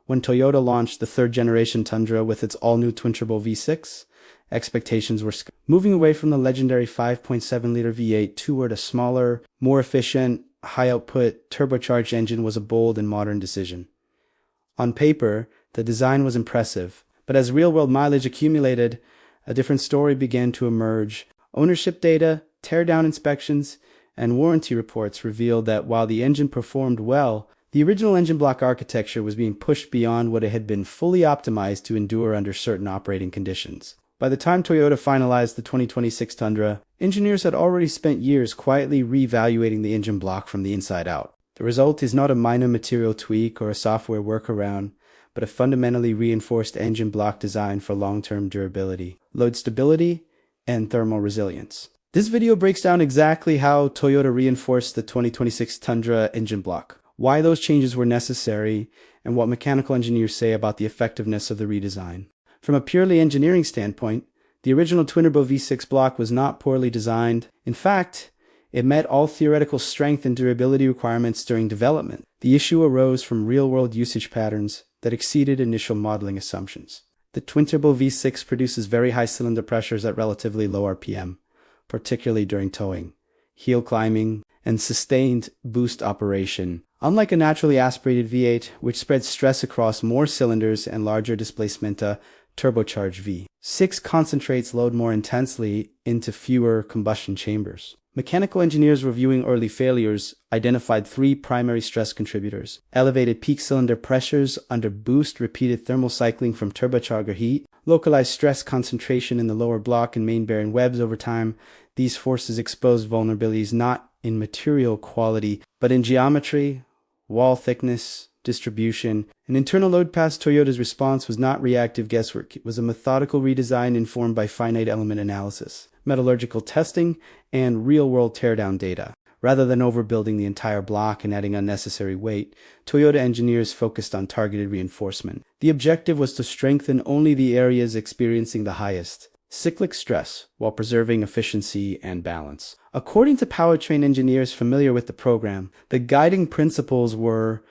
When Toyota launched the third-generation Tundra with its all-new twin-turbo V6, expectations were moving away from the legendary 5.7-liter V8 toward a smaller, more efficient, high-output, turbocharged engine was a bold and modern decision. On paper, the design was impressive, but as real-world mileage accumulated, a different story began to emerge. Ownership data, tear-down inspections, and warranty reports revealed that while the engine performed well, the original engine block architecture was being pushed beyond what it had been fully optimized to endure under certain operating conditions. By the time Toyota finalized the 2026 Tundra, engineers had already spent years quietly reevaluating the engine block from the inside out. The result is not a minor material tweak or a software workaround, but a fundamentally reinforced engine block design for long-term durability, load stability, and thermal resilience. This video breaks down exactly how Toyota reinforced the 2026 Tundra engine block, why those changes were necessary, and what mechanical engineers say about the effectiveness of the redesign. From a purely engineering standpoint, the original twin-turbo V6 block was not poorly designed. In fact, it met all theoretical strength and durability requirements during development. The issue arose from real-world usage patterns that exceeded initial modeling assumptions. The twin-turbo V6 produces very high cylinder pressures at relatively low RPM, particularly during towing, hill climbing, and sustained boost operation. Unlike a naturally aspirated V8, which spreads stress across more cylinders and larger displacement, turbocharged V6 concentrates load more intensely into fewer combustion chambers. Mechanical engineers reviewing early failures identified three primary stress contributors: elevated peak cylinder pressures under boost repeated thermal cycling from turbocharger heat, localized stress concentration in the lower block and main bearing webs over time. These forces exposed vulnerabilities not in material quality, but in geometry, wall thickness, distribution. An internal load pass. Toyota's response was not reactive guesswork. It was a methodical redesign informed by finite element analysis, metallurgical testing, and real-world teardown data. Rather than overbuilding the entire block and adding unnecessary weight, Toyota engineers focused on targeted reinforcement. The objective was to strengthen only the areas experiencing the highest cyclic stress while preserving efficiency and balance. According to Powertrain engineers familiar with the program, the guiding principles were: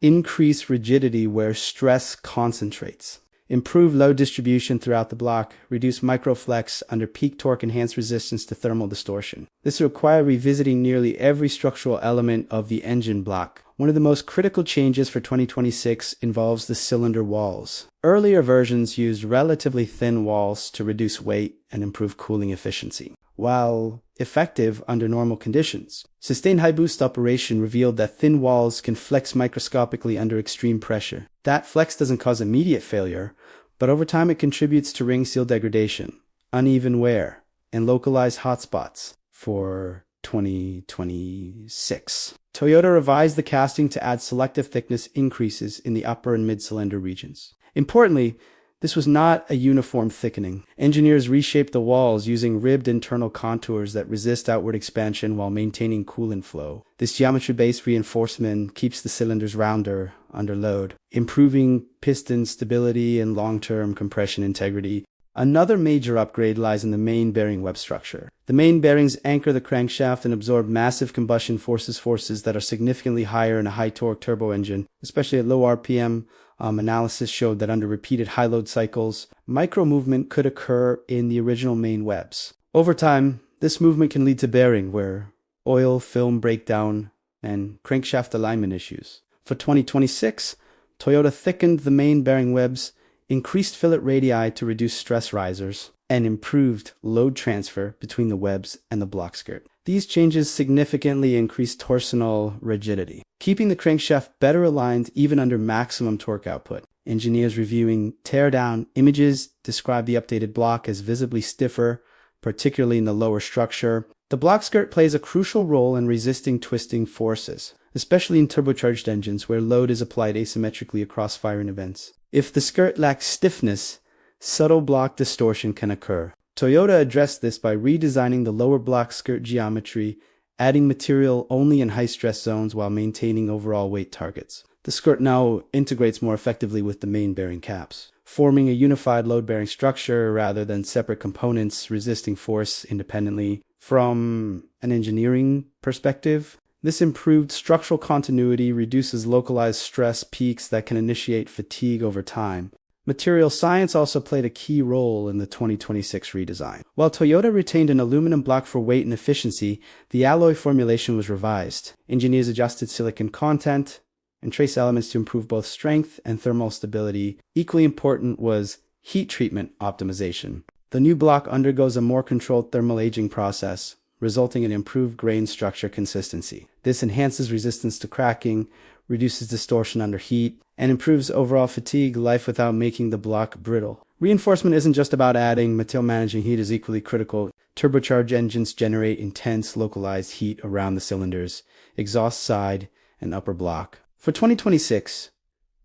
increase rigidity where stress concentrates, improve load distribution throughout the block, reduce microflex under peak torque, enhance resistance to thermal distortion. This required revisiting nearly every structural element of the engine block. One of the most critical changes for 2026 involves the cylinder walls. Earlier versions used relatively thin walls to reduce weight and improve cooling efficiency. While effective under normal conditions, sustained high boost operation revealed that thin walls can flex microscopically under extreme pressure. That flex doesn't cause immediate failure, but over time it contributes to ring seal degradation, uneven wear, and localized hotspots. For 2026, Toyota revised the casting to add selective thickness increases in the upper and mid-cylinder regions. Importantly, this was not a uniform thickening. Engineers reshaped the walls using ribbed internal contours that resist outward expansion while maintaining coolant flow. This geometry-based reinforcement keeps the cylinders rounder under load, improving piston stability and long-term compression integrity. Another major upgrade lies in the main bearing web structure. The main bearings anchor the crankshaft and absorb massive combustion forces that are significantly higher in a high-torque turbo engine, especially at low RPM. Analysis showed that under repeated high load cycles, micro-movement could occur in the original main webs. Over time, this movement can lead to bearing wear, oil, film breakdown, and crankshaft alignment issues. For 2026, Toyota thickened the main bearing webs, increased fillet radii to reduce stress risers, and improved load transfer between the webs and the block skirt. These changes significantly increased torsional rigidity, keeping the crankshaft better aligned even under maximum torque output. Engineers reviewing teardown images describe the updated block as visibly stiffer, particularly in the lower structure. The block skirt plays a crucial role in resisting twisting forces, especially in turbocharged engines where load is applied asymmetrically across firing events. If the skirt lacks stiffness, subtle block distortion can occur. Toyota addressed this by redesigning the lower block skirt geometry, adding material only in high-stress zones while maintaining overall weight targets. The skirt now integrates more effectively with the main bearing caps, forming a unified load-bearing structure rather than separate components resisting force independently. From an engineering perspective, This improved structural continuity reduces localized stress peaks that can initiate fatigue over time. Material science also played a key role in the 2026 redesign. While Toyota retained an aluminum block for weight and efficiency, the alloy formulation was revised. Engineers adjusted silicon content and trace elements to improve both strength and thermal stability. Equally important was heat treatment optimization. The new block undergoes a more controlled thermal aging process, resulting in improved grain structure consistency. This enhances resistance to cracking, reduces distortion under heat, and improves overall fatigue life without making the block brittle. Reinforcement isn't just about adding, material managing heat is equally critical. Turbocharged engines generate intense localized heat around the cylinders, exhaust side, and upper block. For 2026,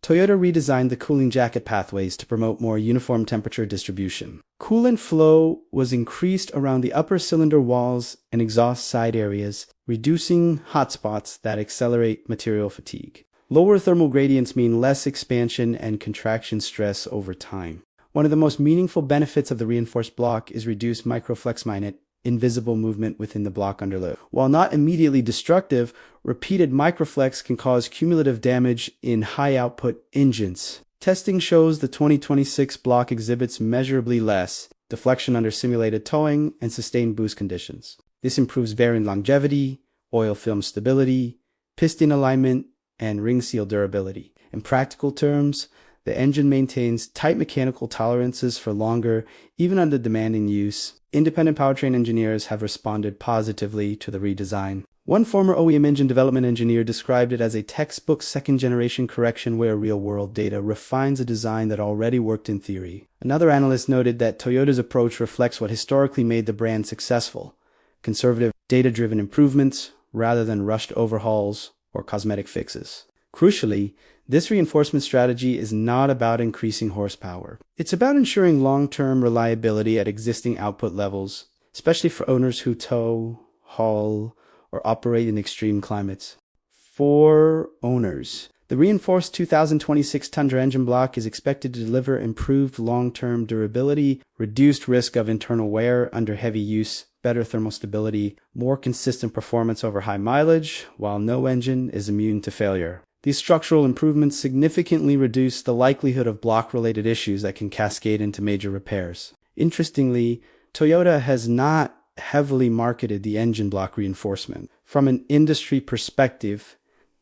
Toyota redesigned the cooling jacket pathways to promote more uniform temperature distribution. Coolant flow was increased around the upper cylinder walls and exhaust side areas, reducing hotspots that accelerate material fatigue. Lower thermal gradients mean less expansion and contraction stress over time. One of the most meaningful benefits of the reinforced block is reduced microflex minute, invisible movement within the block underlip. While not immediately destructive, repeated microflex can cause cumulative damage in high-output engines. Testing shows the 2026 block exhibits measurably less deflection under simulated towing and sustained boost conditions. This improves bearing longevity, oil film stability, piston alignment, and ring seal durability. In practical terms, the engine maintains tight mechanical tolerances for longer, even under demanding use. Independent powertrain engineers have responded positively to the redesign. One former OEM engine development engineer described it as a textbook second-generation correction where real-world data refines a design that already worked in theory. Another analyst noted that Toyota's approach reflects what historically made the brand successful: conservative, data-driven improvements rather than rushed overhauls or cosmetic fixes. Crucially, this reinforcement strategy is not about increasing horsepower. It's about ensuring long-term reliability at existing output levels, especially for owners who tow, haul, or operate in extreme climates. For owners, the reinforced 2026 Tundra engine block is expected to deliver improved long-term durability, reduced risk of internal wear under heavy use, better thermal stability, more consistent performance over high mileage, while no engine is immune to failure. These structural improvements significantly reduce the likelihood of block-related issues that can cascade into major repairs. Interestingly, Toyota has not heavily marketed the engine block reinforcement. From an industry perspective,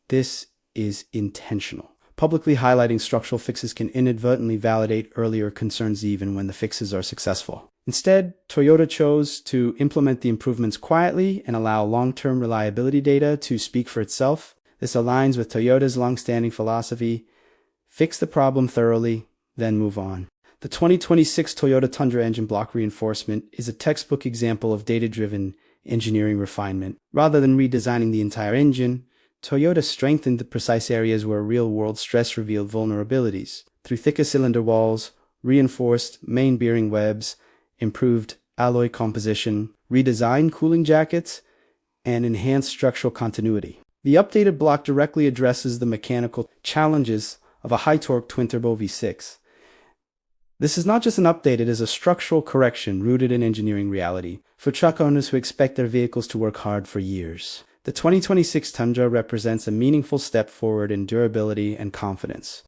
this is intentional. Publicly highlighting structural fixes can inadvertently validate earlier concerns even when the fixes are successful. Instead, Toyota chose to implement the improvements quietly and allow long-term reliability data to speak for itself. This aligns with Toyota's long-standing philosophy: fix the problem thoroughly, then move on. The 2026 Toyota Tundra engine block reinforcement is a textbook example of data-driven engineering refinement. Rather than redesigning the entire engine, Toyota strengthened the precise areas where real-world stress revealed vulnerabilities. Through thicker cylinder walls, reinforced main bearing webs, improved alloy composition, redesigned cooling jackets, and enhanced structural continuity. The updated block directly addresses the mechanical challenges of a high-torque twin-turbo V6. This is not just an update, it is a structural correction rooted in engineering reality for truck owners who expect their vehicles to work hard for years. The 2026 Tundra represents a meaningful step forward in durability and confidence.